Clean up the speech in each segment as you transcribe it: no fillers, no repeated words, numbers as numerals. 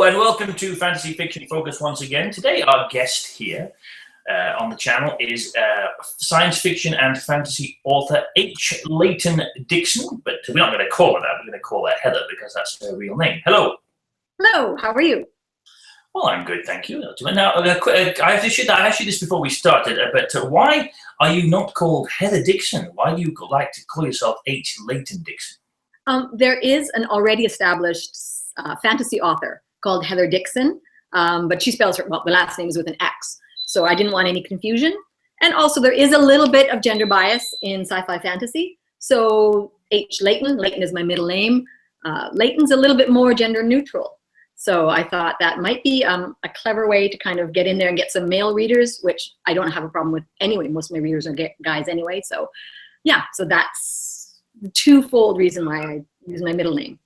and welcome to Fantasy Fiction Focus once again. Today our guest here on the channel is science fiction and fantasy author H Leighton Dickson, but we're not going to call her that, we're going to call her Heather because that's her real name. Hello. Hello, how are you? Well, I'm good, thank you. Now, I asked you this before we started, but why are you not called Heather Dickson? Why do you like to call yourself H Leighton Dickson? There is an already established fantasy author called Heather Dickson, but she spells her, well, the last name is with an X, so I didn't want any confusion. And also there is a little bit of gender bias in sci-fi fantasy, so H Leighton, Leighton is my middle name. Leighton's a little bit more gender neutral, so I thought that might be a clever way to kind of get in there and get some male readers, which I don't have a problem with anyway. Most of my readers are guys anyway, so yeah, so that's the twofold reason why I use my middle name.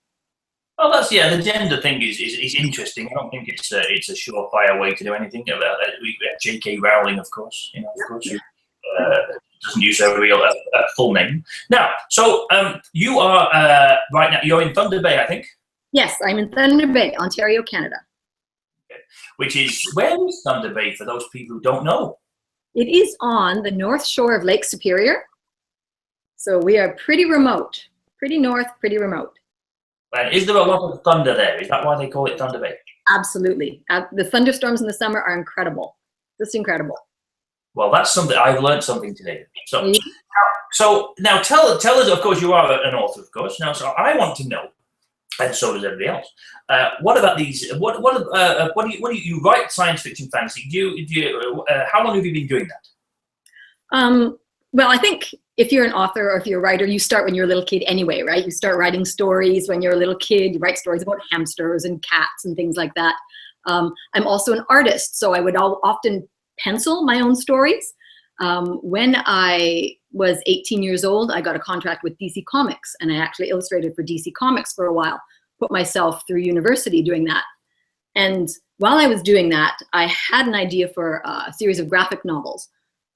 Well, that's, yeah, the gender thing is interesting. I don't think it's a surefire way to do anything. We have J.K. Rowling, of course, who doesn't use her real full name. Now, so you are right now. You're in Thunder Bay, I think. Yes, I'm in Thunder Bay, Ontario, Canada. Okay. Which is, where is Thunder Bay for those people who don't know? It is on the north shore of Lake Superior. So we are pretty remote, pretty north, pretty remote. And is there a lot of thunder there? Is that why they call it Thunder Bay? Absolutely. The thunderstorms in the summer are incredible. Just incredible. Well, that's something, I've learned something today. So now tell us, of course, you are an author, of course. Now, so I want to know, and so does everybody else. What about these? What do you write science fiction, fantasy? How long have you been doing that? Well, I think if you're an author or if you're a writer, you start when you're a little kid anyway, right? You start writing stories when you're a little kid. You write stories about hamsters and cats and things like that. I'm also an artist, so I would often pencil my own stories. When I was 18 years old, I got a contract with DC Comics, and I actually illustrated for DC Comics for a while, put myself through university doing that. And while I was doing that, I had an idea for a series of graphic novels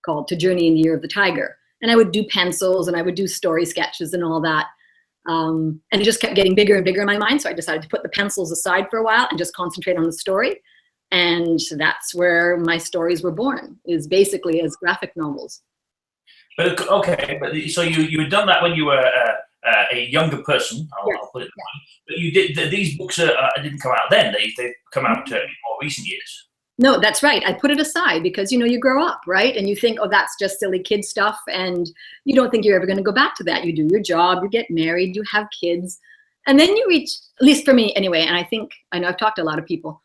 called To Journey in the Year of the Tiger. And I would do pencils and I would do story sketches and all that. And it just kept getting bigger and bigger in my mind. So I decided to put the pencils aside for a while and just concentrate on the story. And that's where my stories were born, is basically as graphic novels. But okay, but so you had done that when you were a younger person. I'll put it that way. But you did these books didn't come out then. They've come out in more recent years. No, that's right. I put it aside because, you grow up, right? And you think, oh, that's just silly kid stuff. And you don't think you're ever going to go back to that. You do your job, you get married, you have kids. And then you reach, at least for me anyway, and I know I've talked to a lot of people,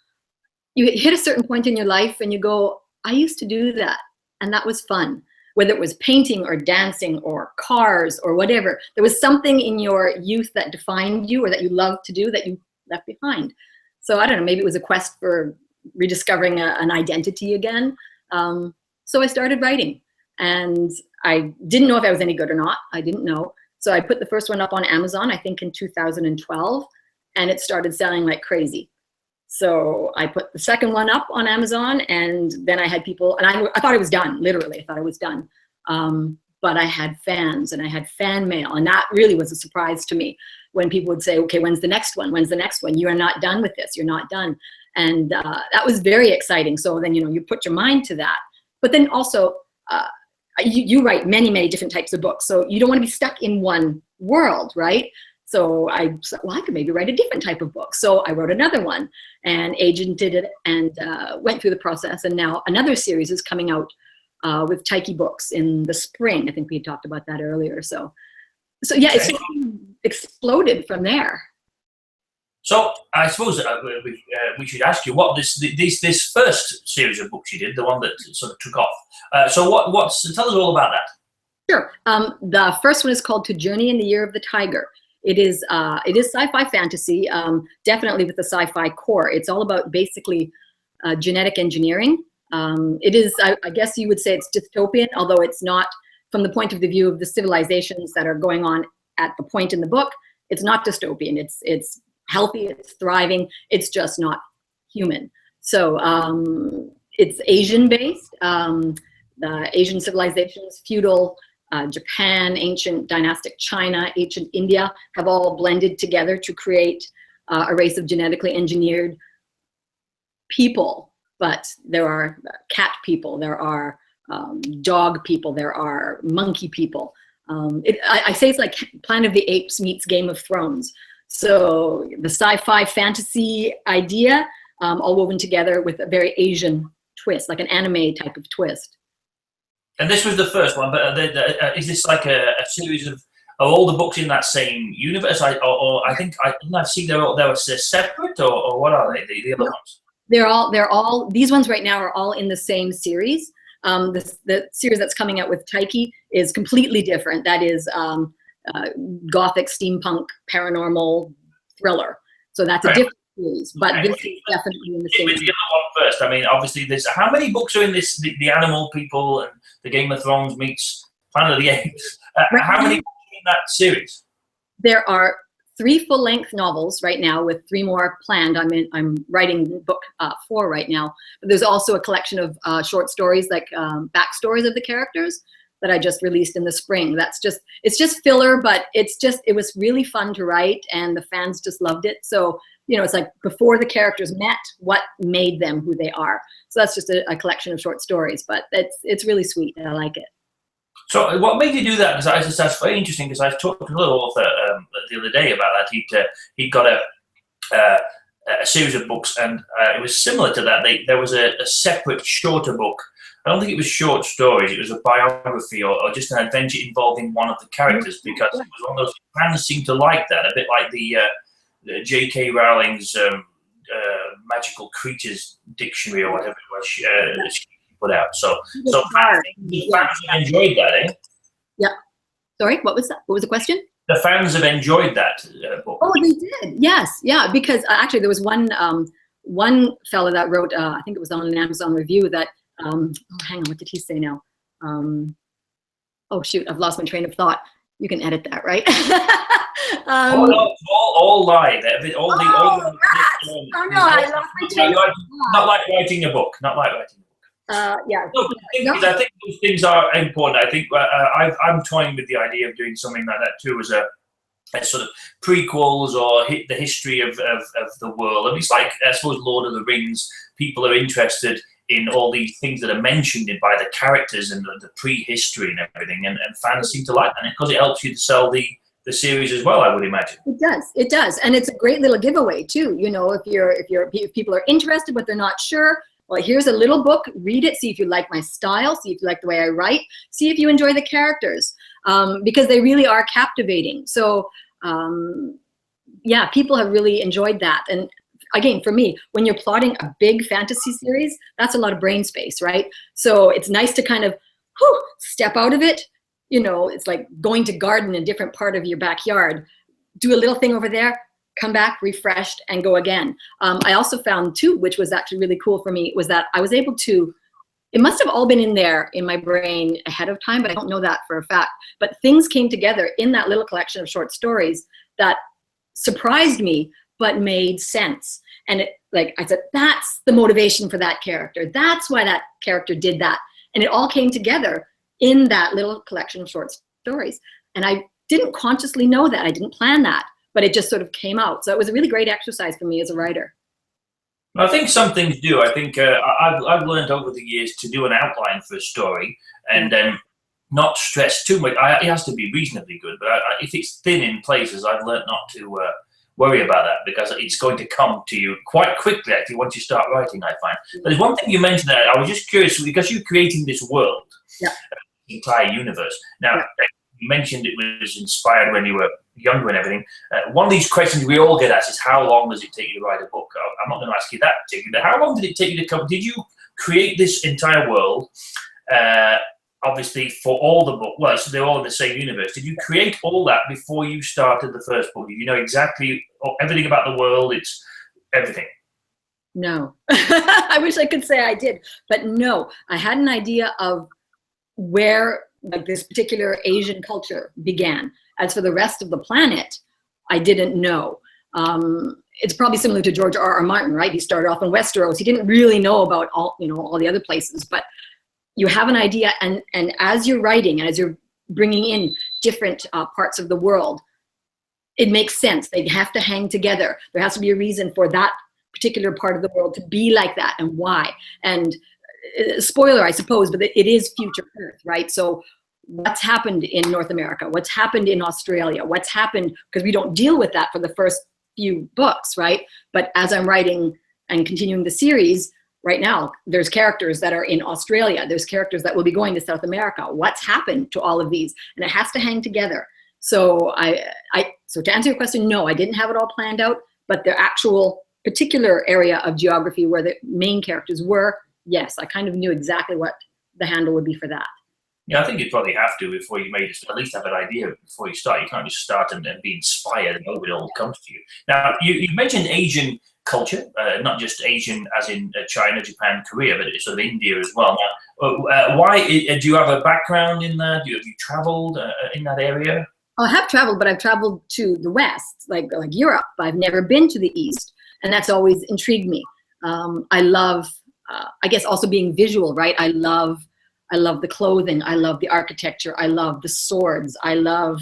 you hit a certain point in your life and you go, I used to do that. And that was fun. Whether it was painting or dancing or cars or whatever, there was something in your youth that defined you or that you loved to do that you left behind. So I don't know, maybe it was a quest for rediscovering an identity again. So I started writing, and I didn't know if I was any good or not. I didn't know. So I put the first one up on Amazon, I think in 2012, and it started selling like crazy. So I put the second one up on Amazon, and then I had people, and I thought it was done, literally, I thought it was done. But I had fans and I had fan mail, and that really was a surprise to me when people would say, okay, when's the next one? When's the next one? You are not done with this, you're not done. And that was very exciting. So then, you put your mind to that. But then also, you write many, many different types of books. So you don't want to be stuck in one world, right? So I said, well, I could maybe write a different type of book. So I wrote another one and agented it and went through the process. And now another series is coming out with Taiki Books in the spring. I think we had talked about that earlier. So yeah, it's exploded from there. So I suppose we should ask you what this first series of books you did, the one that sort of took off. So tell us all about that. Sure. The first one is called To Journey in the Year of the Tiger. It is sci-fi fantasy, definitely with the sci-fi core. It's all about basically genetic engineering. It is, I guess you would say it's dystopian, although it's not from the point of the view of the civilizations that are going on at the point in the book. It's not dystopian. It's healthy, it's thriving, it's just not human. So it's Asian-based, the Asian civilizations, feudal Japan, ancient dynastic China, ancient India have all blended together to create a race of genetically engineered people, but there are cat people, there are dog people, there are monkey people. I say it's like Planet of the Apes meets Game of Thrones. So the sci-fi fantasy idea, all woven together with a very Asian twist, like an anime type of twist. And this was the first one, but is this like a series of all the books in that same universe? Or I think I've seen they were separate, or what are they? The other ones? They're all. These ones right now are all in the same series. The series that's coming out with Taiki is completely different. That is gothic, steampunk, paranormal thriller. So that's a different series, but this is definitely in the same. The other one first. I mean, obviously, there's how many books are in this? The Animal People and the Game of Thrones meets Planet of the Apes. How many books are in that series? There are 3 full-length novels right now, with 3 more planned. I'm writing book 4 right now. But there's also a collection of short stories, like backstories of the characters, that I just released in the spring. It's just filler, but it was really fun to write, and the fans just loved it. So, it's like before the characters met, what made them who they are. So that's just a collection of short stories, but it's really sweet, and I like it. So what made you do that? Because that's very interesting, because I talked to another author the other day about that. He'd got a series of books, and it was similar to that. There was a separate shorter book. I don't think it was short stories. It was a biography or just an adventure involving one of the characters, because it was one of those fans seemed to like that, a bit like the J.K. Rowling's Magical Creatures Dictionary or whatever it was she put out. So fans enjoyed that, eh? Yeah. Sorry, what was that? What was the question? The fans have enjoyed that book. Oh, they did. Yes, yeah. Because actually, there was one fellow that wrote. I think it was on an Amazon review that. Hang on, what did he say now? Oh shoot, I've lost my train of thought. You can edit that, right? Oh no, all live. I lost my train of thought. Not like writing a book. Not like writing a book. Yeah. No, I think those things are important. I think I'm toying with the idea of doing something like that too, as a sort of prequels or the history of the world. I mean, it's like, I suppose, Lord of the Rings. People are interested in all these things that are mentioned by the characters and the prehistory and everything, and fans seem to like that, because it helps you to sell the series as well, I would imagine. It does, and it's a great little giveaway too. If people are interested but they're not sure, well, here's a little book. Read it, see if you like my style, see if you like the way I write, see if you enjoy the characters, because they really are captivating. So, yeah, people have really enjoyed that. And again, for me, when you're plotting a big fantasy series, that's a lot of brain space, right? So it's nice to kind of step out of it. It's like going to garden in a different part of your backyard. Do a little thing over there, come back refreshed, and go again. I also found too, which was actually really cool for me, was that I was able to, it must have all been in there in my brain ahead of time, but I don't know that for a fact. But things came together in that little collection of short stories that surprised me, but made sense. And like I said, that's the motivation for that character. That's why that character did that. And it all came together in that little collection of short stories. And I didn't consciously know that. I didn't plan that, but it just sort of came out. So it was a really great exercise for me as a writer. I think some things do. I think I've learned over the years to do an outline for a story and not stress too much. It has to be reasonably good, but if it's thin in places, I've learned not to worry about that, because it's going to come to you quite quickly, actually, once you start writing, I find. But there's one thing you mentioned there, I was just curious, because you're creating this world, the entire universe. Now, you mentioned it was inspired when you were younger and everything. One of these questions we all get asked is, how long does it take you to write a book? I'm not going to ask you that particularly, but how long did it take you to come? Did you create this entire world, obviously for all the books? Well, so they're all in the same universe. Did you create all that before you started the first book? Did you know exactly everything about the world? It's everything. No. I wish I could say I did, but no. I had an idea of where like this particular Asian culture began. As for the rest of the planet, I didn't know. It's probably similar to George R.R. Martin, right? He started off in Westeros. He didn't really know about all the other places, but you have an idea, and as you're writing, and as you're bringing in different parts of the world, it makes sense. They have to hang together. There has to be a reason for that particular part of the world to be like that, and why. And spoiler, I suppose, but it is future Earth, right? So what's happened in North America, what's happened in Australia, what's happened, because we don't deal with that for the first few books, right? But as I'm writing and continuing the series right now, there's characters that are in Australia, there's characters that will be going to South America. What's happened to all of these? And it has to hang together. So so to answer your question, no, I didn't have it all planned out, but the actual particular area of geography where the main characters were, yes, I kind of knew exactly what the handle would be for that. Yeah, I think you'd probably have to before you made it, at least have an idea before you start. You can't just start and be inspired and hope it all comes to you. Now, you mentioned Asian culture, not just Asian as in China, Japan, Korea, but it's sort of India as well. Now, why do you have a background in that? Have you traveled in that area? I have traveled, but I've traveled to the West, like Europe. I've never been to the East, and that's always intrigued me. I love, I guess, also being visual, right? I love the clothing. I love the architecture. I love the swords. I love,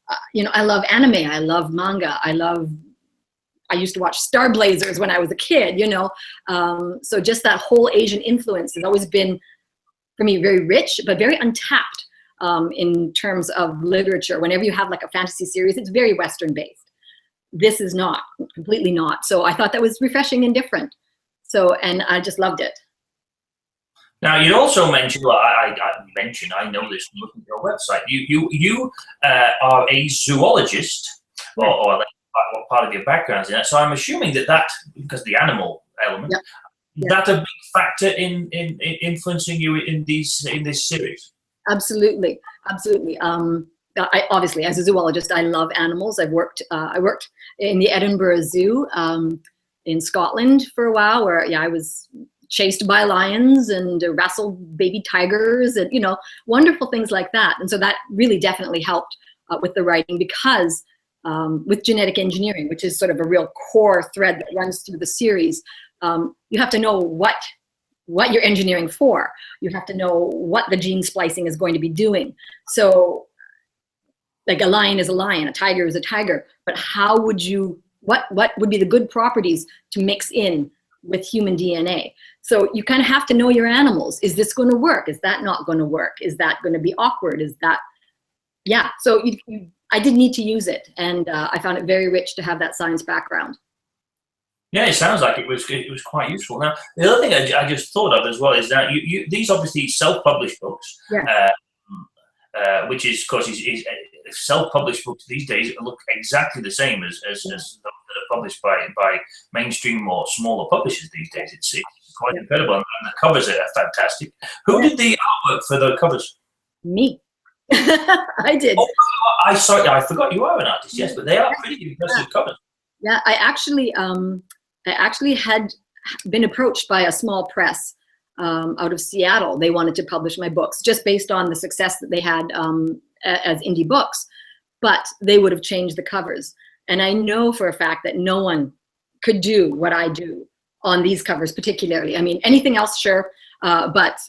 I love anime. I love manga. I used to watch Star Blazers when I was a kid, So just that whole Asian influence has always been, for me, very rich, but very untapped in terms of literature. Whenever you have like a fantasy series, it's very Western based. This is not, completely not. So I thought that was refreshing and different. So, and I just loved it. Now, you also mentioned, well, I know this from looking at your website, you are a zoologist, or what part of your background is in that. So I'm assuming that because of the animal element, is that a big factor in influencing you in this series? Absolutely. I obviously, as a zoologist, I love animals. I worked in the Edinburgh Zoo in Scotland for a while, where I was chased by lions and wrestled baby tigers and wonderful things like that. And so that really definitely helped with the writing, because with genetic engineering, which is sort of a real core thread that runs through the series, you have to know what you're engineering for. You have to know what the gene splicing is going to be doing. So like a lion is a lion, a tiger is a tiger, but how would you, what would be the good properties to mix in with human DNA? So you kind of have to know your animals. Is this going to work? Is that not going to work? Is that going to be awkward? Is that, so I did need to use it, and I found it very rich to have that science background. Yeah, it sounds like it was quite useful. Now, the other thing I just thought of as well is that these obviously self-published books, which is, of course, is self-published books these days look exactly the same as those that are published by mainstream or smaller publishers these days. It's quite incredible, and the covers are fantastic. Who did the artwork for the covers? Me. I did. Oh, I forgot you are an artist. Yes, but they are pretty impressive covers. Yeah, I actually had been approached by a small press out of Seattle. They wanted to publish my books just based on the success that they had as indie books, but they would have changed the covers. And I know for a fact that no one could do what I do on these covers particularly. I mean, anything else, sure, but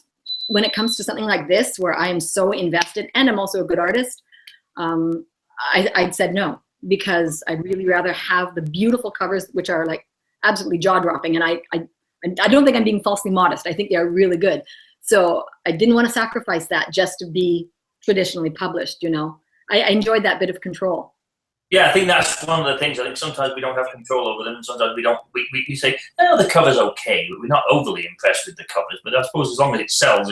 when it comes to something like this, where I am so invested, and I'm also a good artist, I said no, because I'd really rather have the beautiful covers, which are like absolutely jaw-dropping. And I don't think I'm being falsely modest. I think they are really good. So I didn't want to sacrifice that just to be traditionally published, I enjoyed that bit of control. Yeah, I think that's one of the things. I think sometimes we don't have control over them, and sometimes we don't. We say, oh, the cover's okay, but we're not overly impressed with the covers. But I suppose as long as it sells,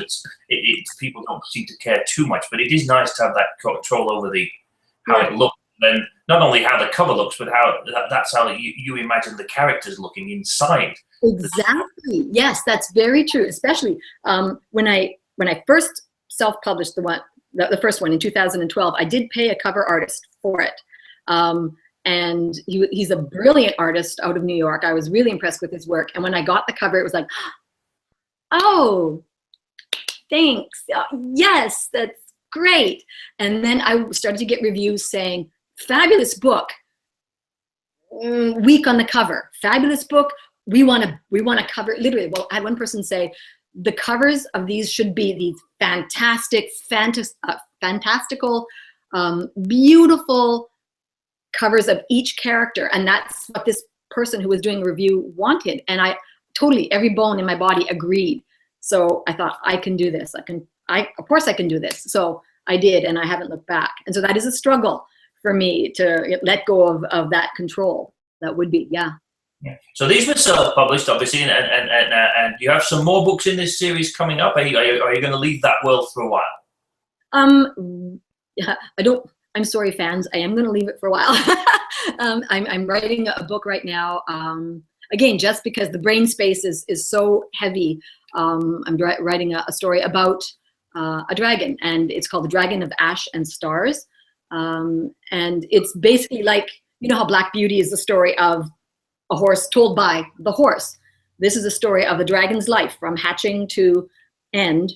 people don't seem to care too much. But it is nice to have that control over how it looks, and not only how the cover looks, but that's how you imagine the characters looking inside. Exactly. Yes, that's very true. Especially when I first self-published the first one in 2012, I did pay a cover artist for it. And he's a brilliant artist out of New York. I was really impressed with his work. And when I got the cover, it was like, oh, thanks. Yes, that's great. And then I started to get reviews saying, fabulous book, weak on the cover. Fabulous book, we want to cover, literally. Well, I had one person say, the covers of these should be these fantastic, fantastical, beautiful covers of each character, and that's what this person who was doing a review wanted. And I totally, every bone in my body agreed. So I thought, I can do this. Of course I can do this. So I did, and I haven't looked back. And so that is a struggle for me to let go of that control. That would be, yeah. Yeah. So these were self-published, obviously, and you have some more books in this series coming up. Are you going to leave that world for a while? Yeah, I'm sorry, fans. I am going to leave it for a while. I'm writing a book right now. Again, just because the brain space is so heavy, I'm writing a story about a dragon, and it's called The Dragon of Ash and Stars. And it's basically like, you know how Black Beauty is the story of a horse told by the horse. This is a story of a dragon's life from hatching to end,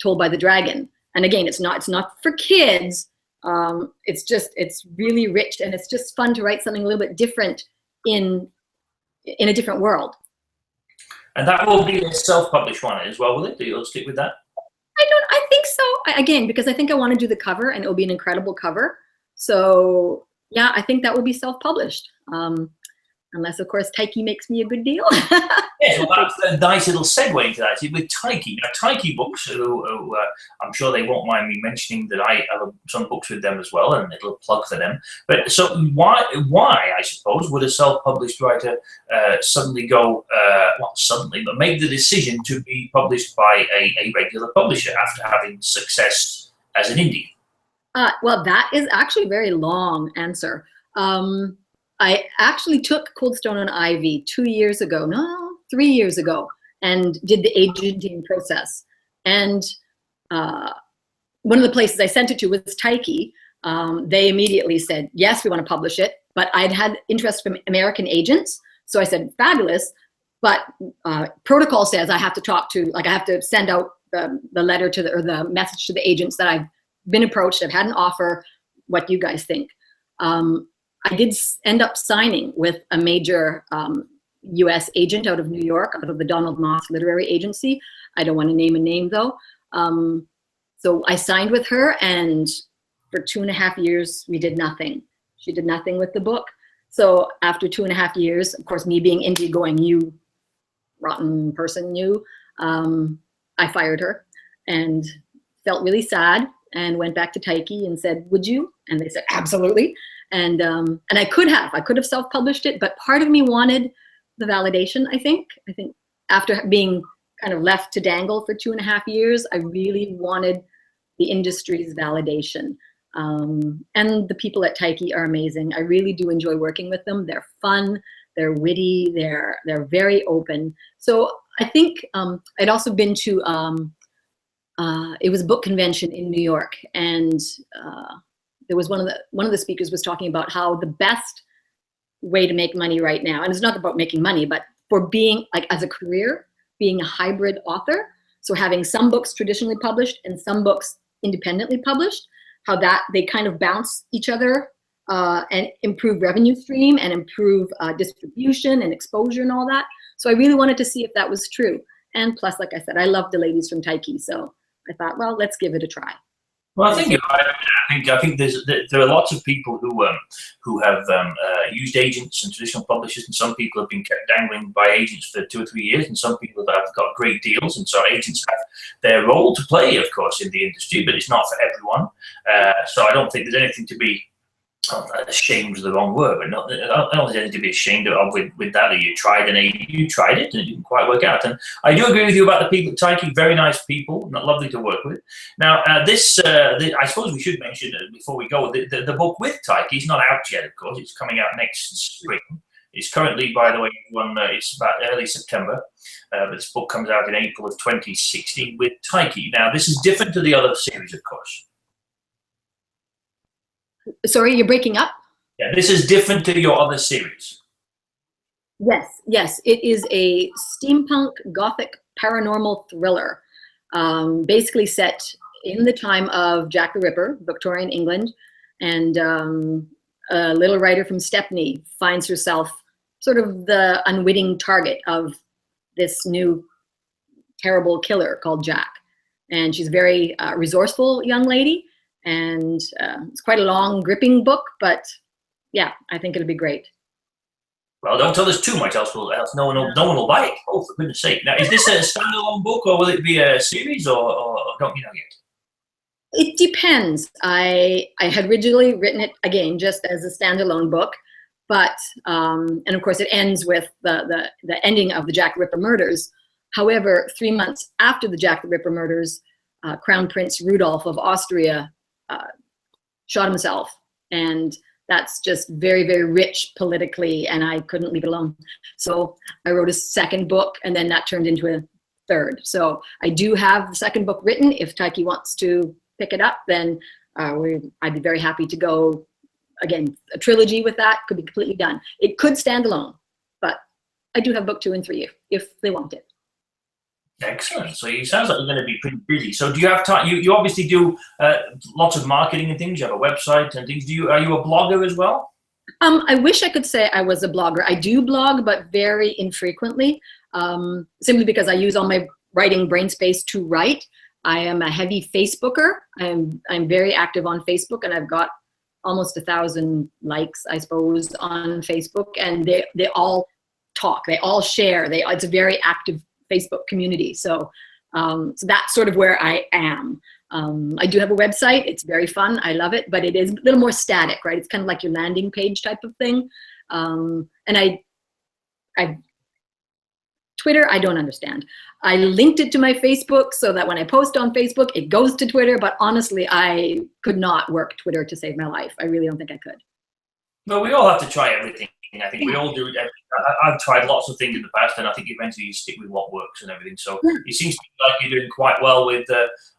told by the dragon. And again, it's not for kids. It's really rich, and it's just fun to write something a little bit different in a different world. And that will be a self-published one as well, will it? You'll stick with that? I think so. Again, because I think I want to do the cover, and it will be an incredible cover. So yeah, I think that will be self-published. Unless, of course, Taiki makes me a good deal. Yes, well, that's a nice little segue into that. With Taiki, now Taiki Books, who I'm sure they won't mind me mentioning that I have some books with them as well, and a little plug for them. But so why, I suppose, would a self-published writer suddenly go, not suddenly, but make the decision to be published by a regular publisher after having success as an indie? Well, that is actually a very long answer. I actually took Cold Stone and Ivy 3 years ago, and did the agenting process. And one of the places I sent it to was Taiki. They immediately said, yes, we want to publish it. But I'd had interest from American agents. So I said, fabulous. But protocol says I have to talk to, I have to send out the letter or the message to the agents that I've been approached, I've had an offer, what you guys think. I did end up signing with a major US agent out of New York, out of the Donald Moss Literary Agency. I don't want to name a name though. So I signed with her, and for 2.5 years, we did nothing. She did nothing with the book. So after 2.5 years, of course, me being indie going, you rotten person, you, I fired her and felt really sad, and went back to Taiki and said, would you? And they said, absolutely. And I could have self-published it, but part of me wanted the validation, I think after being kind of left to dangle for 2.5 years, I really wanted the industry's validation. And the people at Taiki are amazing. I really do enjoy working with them. They're fun, they're witty, they're very open. So I think I'd also been to, it was a book convention in New York, and there was one of the speakers was talking about how the best way to make money right now, and it's not about making money, but for being, like, as a career, being a hybrid author. So having some books traditionally published and some books independently published, how that they kind of bounce each other and improve revenue stream and improve distribution and exposure and all that. So I really wanted to see if that was true. And plus, like I said, I love the ladies from Taiki, so I thought, well, let's give it a try. Well, I think you're right. I think there are lots of people who have used agents and traditional publishers, and some people have been kept dangling by agents for 2 or 3 years, and some people have got great deals. And so agents have their role to play, of course, in the industry, but it's not for everyone. So I don't think there's anything to be ashamed is the wrong word, but I don't think there's anything to be ashamed of with that. You tried it and it didn't quite work out. And I do agree with you about the people at Taiki, very nice people, lovely to work with. Now, I suppose we should mention before we go, the book with Taiki is not out yet, of course. It's coming out next spring. It's currently, by the way, it's about early September. But this book comes out in April of 2016 with Taiki. Now, this is different to the other series, of course. Sorry, you're breaking up? Yeah, this is different to your other series. Yes, it is a steampunk gothic paranormal thriller, basically set in the time of Jack the Ripper, Victorian England, and a little writer from Stepney finds herself sort of the unwitting target of this new terrible killer called Jack. And she's a very resourceful young lady. And it's quite a long, gripping book, but yeah, I think it'll be great. Well, don't tell us too much, else no one will buy it. Oh, for goodness sake! Now, is this a standalone book, or will it be a series, or don't you know yet? It depends. I had originally written it, again, just as a standalone book, but and of course it ends with the ending of the Jack the Ripper murders. However, 3 months after the Jack the Ripper murders, Crown Prince Rudolph of Austria shot himself, and that's just very, very rich politically, and I couldn't leave it alone. So I wrote a second book, and then that turned into a third. So I do have the second book written. If Taiki wants to pick it up, then I'd be very happy to go. Again, a trilogy with that could be completely done. It could stand alone, but I do have book 2 and 3 if they want it. Excellent. So it sounds like you're going to be pretty busy. So do you have time? You obviously do lots of marketing and things. You have a website and things. Are you a blogger as well? I wish I could say I was a blogger. I do blog, but very infrequently, simply because I use all my writing brain space to write. I am a heavy Facebooker. I'm very active on Facebook, and I've got almost 1,000 likes, I suppose, on Facebook, and they all talk. They all share. It's a very active Facebook community. So that's sort of where I am. I do have a website. It's very fun. I love it, but it is a little more static, right? It's kind of like your landing page type of thing. And Twitter, I don't understand. I linked it to my Facebook so that when I post on Facebook, it goes to Twitter, but honestly, I could not work Twitter to save my life. I really don't think I could. Well, we all have to try everything. I think we all do. I've tried lots of things in the past, and I think eventually you stick with what works and everything. So it seems to me like you're doing quite well with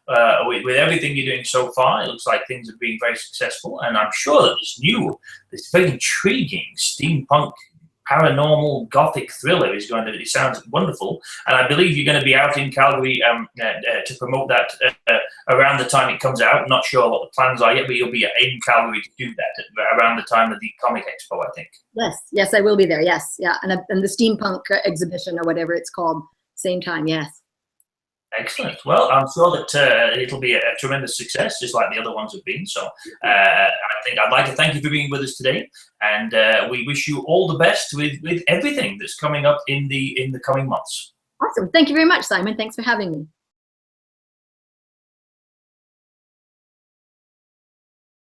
everything you're doing so far. It looks like things are being very successful, and I'm sure that this very intriguing steampunk paranormal gothic thriller it sounds wonderful, and I believe you're going to be out in Calgary to promote that around the time it comes out. I'm not sure what the plans are yet, but you'll be in Calgary to do that around the time of the Comic Expo, I think. Yes, I will be there. Yes, yeah, and the steampunk exhibition or whatever it's called, same time. Yes. Excellent. Well, I'm sure that it'll be a tremendous success, just like the other ones have been. So I think I'd like to thank you for being with us today, and we wish you all the best with everything that's coming up in the coming months. Awesome. Thank you very much, Simon. Thanks for having me.